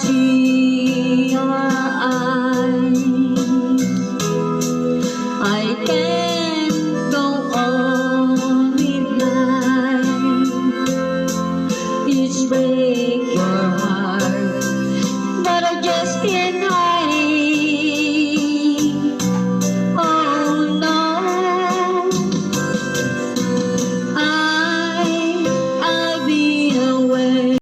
see your eyes. I can't go on with life. It's break your heart, but I just can't hide.